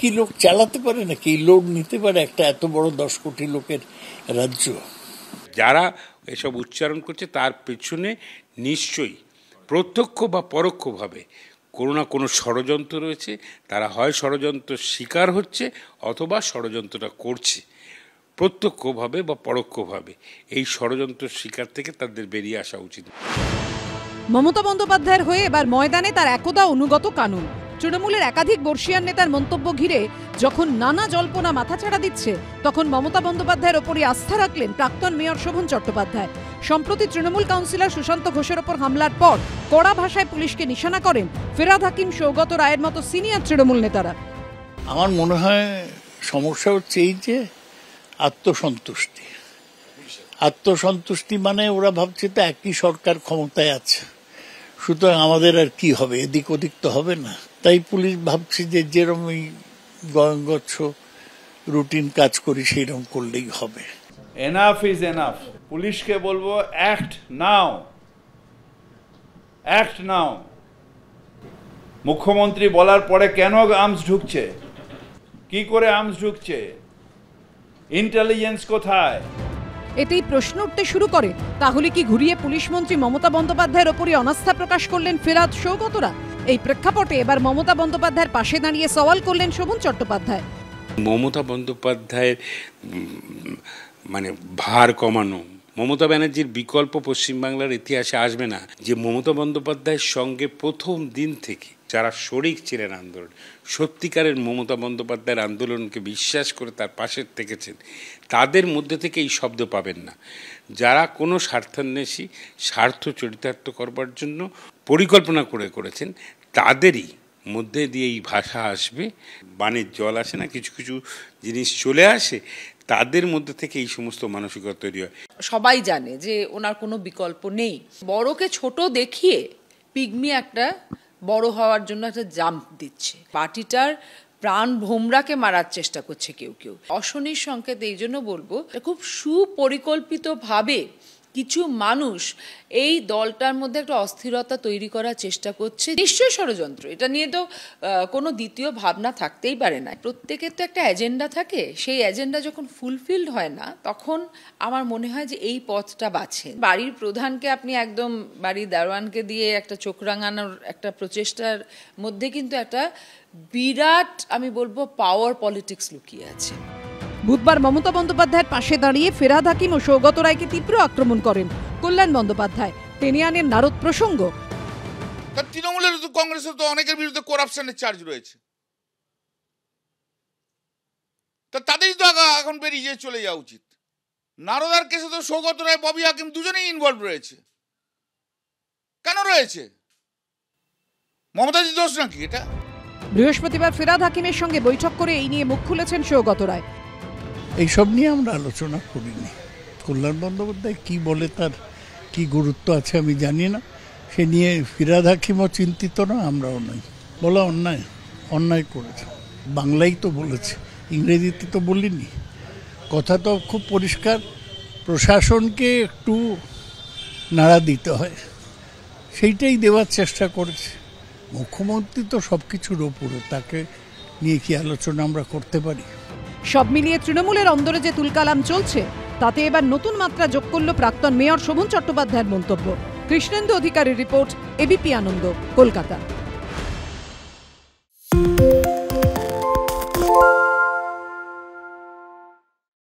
কি লোক চালাতে পারে নাকি, লোড নিতে পারে একটা এত বড় 10 কোটি লোকের রাজ্য? যারা এসব উচ্চারণ করছে তার পেছনে নিশ্চয়ই প্রত্যক্ষ বা পরোক্ষভাবে কোনো না কোনো ষড়যন্ত্র রয়েছে। তারা হয় ষড়যন্ত্র শিকার হচ্ছে অথবা ষড়যন্ত্রটা করছে। প্রত্যক্ষভাবে বা পরোক্ষভাবে এই ষড়যন্ত্র শিকার থেকে তাদের বেরিয়ে আসা উচিত। মমতা বন্দ্যোপাধ্যায়ের হয়ে এবার ময়দানে তার একদা অনুগত কানুন। তৃণমূলের একাধিক বর্ষীয়ান নেতার মন্তব্য ঘিরে যখন নানা জল্পনা মাথাচাড়া দিচ্ছে, তখন মমতা বন্দ্যোপাধ্যায়ের ওপরই আস্থা রাখলেন প্রাক্তন মেয়র শোভন চট্টোপাধ্যায়। সম্প্রতি তৃণমূল কাউন্সিলর সুশান্ত ঘোষের ওপর হামলার পর কড়া ভাষায় পুলিশকে নিশানা করেন ফিরহাদ হাকিম, সৌগত রায়ের মতো সিনিয়র তৃণমূল নেতারা। আমার মনে হয় সমস্যা হচ্ছে এই যে আত্মসন্তুষ্টি মানে ওরা ভাবছে তো একই সরকার ক্ষমতায় আছে, সুতরাং আমাদের আর কি হবে, এদিক ওদিক তো হবে না। তাই পুলিশ ভাবছে যে যেরকম এই গচ্ছ রুটিন কাজ করি সেইরকম করলেই হবে। Enough is enough. পুলিশকে বলবো অ্যাক্ট নাও, অ্যাক্ট নাও। মুখ্যমন্ত্রী বলার পরে কেন আর্মস ঢুকছে, কি করে আর্মস ঢুকছে, ইন্টেলিজেন্স কোথায়? এতেই প্রশ্ন উঠতে শুরু করে, তাহলে কি ঘুরিয়ে পুলিশ মন্ত্রী মমতা বন্দ্যোপাধ্যায়ের ওপরই অনাস্থা প্রকাশ করলেন ফিরহাদ, সৌগতরা? এই প্রেক্ষাপটে এবার মমতা বন্দ্যোপাধ্যায়ের পাশে দাঁড়িয়ে সওয়াল করলেন শোভন চট্টোপাধ্যায়। মমতা বন্দ্যোপাধ্যায়ের মানে ভার কমানো, মমতা ব্যানার্জির বিকল্প পশ্চিমবাংলার ইতিহাসে আসবে না। যে মমতা বন্দ্যোপাধ্যায়ের সঙ্গে প্রথম দিন থেকে যারা শরিক ছিলেন আন্দোলন, সত্যিকারের মমতা বন্দ্যোপাধ্যায়ের আন্দোলনকে বিশ্বাস করে তার পাশে থেকেছেন, তাদের মধ্যে থেকে এই শব্দ পাবেন না। যারা কোনো স্বার্থান্বেষী, স্বার্থ চরিতার্থ করবার জন্য পরিকল্পনা করেছেন, তাদেরই মধ্যে দিয়ে এই ভাষা আসবে। বানের জল আসে না, কিছু কিছু জিনিস চলে আসে, তাদের মধ্যে থেকে এই সমস্ত মানসিকতা তৈরি হয়। সবাই জানে যে ওনার কোনো বিকল্প নেই। বড়কে ছোট দেখিয়ে পিগমি একটা বড় হওয়ার জন্য একটা জাম্প দিচ্ছে। পার্টিটার প্রাণ ভোমরাকে মারার চেষ্টা করছে কেউ কেউ। অশনির সংকেত এই জন্য বলবো, খুব সুপরিকল্পিতভাবে কিছু মানুষ এই দলটার মধ্যে একটা অস্থিরতা তৈরি করার চেষ্টা করছে। নিশ্চয়ই ষড়যন্ত্র, এটা নিয়ে তো কোনো দ্বিতীয় ভাবনা থাকতেই পারে না। প্রত্যেকের তো একটা এজেন্ডা থাকে, সেই এজেন্ডা যখন ফুলফিলড হয় না, তখন আমার মনে হয় যে এই পথটা বাছে। বাড়ির প্রধানকে আপনি একদম বাড়ির দারোয়ানকে দিয়ে একটা চোখ রাঙানোর একটা প্রচেষ্টার মধ্যে কিন্তু একটা বিরাট, আমি বলবো, পাওয়ার পলিটিক্স লুকিয়ে আছে। বুধবার মমতা বন্দ্যোপাধ্যায়ের পাশে দাঁড়িয়ে ফিরহাদ হাকিম ও সৌগত রায়কে তীব্র আক্রমণ করেন কল্যাণ বন্দ্যোপাধ্যায়। টেনে আনেন নারদ প্রসঙ্গ। তৃণমূলের কংগ্রেসের তো অনেকের বিরুদ্ধে করাপশনের চার্জ রয়েছে, তা তাদেরই তো এখন বেরিয়ে চলে যাওয়া উচিত। নারদার কেসে তো সৌগত রায়, ববি হাকিম দুজনেই ইনভলভ রয়েছে। কেন রয়েছে? মমতাজির দোষ নাকি এটা? বৃহস্পতিবার ফিরহাদ হাকিমের সঙ্গে বৈঠক করে এই নিয়ে মুখ খুলেছেন সৌগত রায়। এইসব নিয়ে আমরা আলোচনা করিনি। কল্যাণ বন্দ্যোপাধ্যায় কি বলে, তার কি গুরুত্ব আছে আমি জানি না। সে নিয়ে ফিরহাদ হাকিমও চিন্তিত না, আমরাও নই। বলা অন্যায় করেছে। বাংলাই তো বলেছে, ইংরেজিতে তো বলিনি। কথা তো খুব পরিষ্কার, প্রশাসনকে একটু নাড়া দিতে হয়, সেইটাই দেওয়ার চেষ্টা করেছে। মুখ্যমন্ত্রী তো সব কিছুর ওপরে, তাকে নিয়ে কি আলোচনা আমরা করতে পারি? সব মিলিয়ে তৃণমূলের অন্দরে যে তুলকালাম চলছে, তাতে এবার নতুন মাত্রা যোগ করল প্রাক্তন মেয়র শোভন চট্টোপাধ্যায়ের মন্তব্য। কৃষ্ণেন্দু অধিকারীর রিপোর্ট, এবিপি আনন্দ, কলকাতা।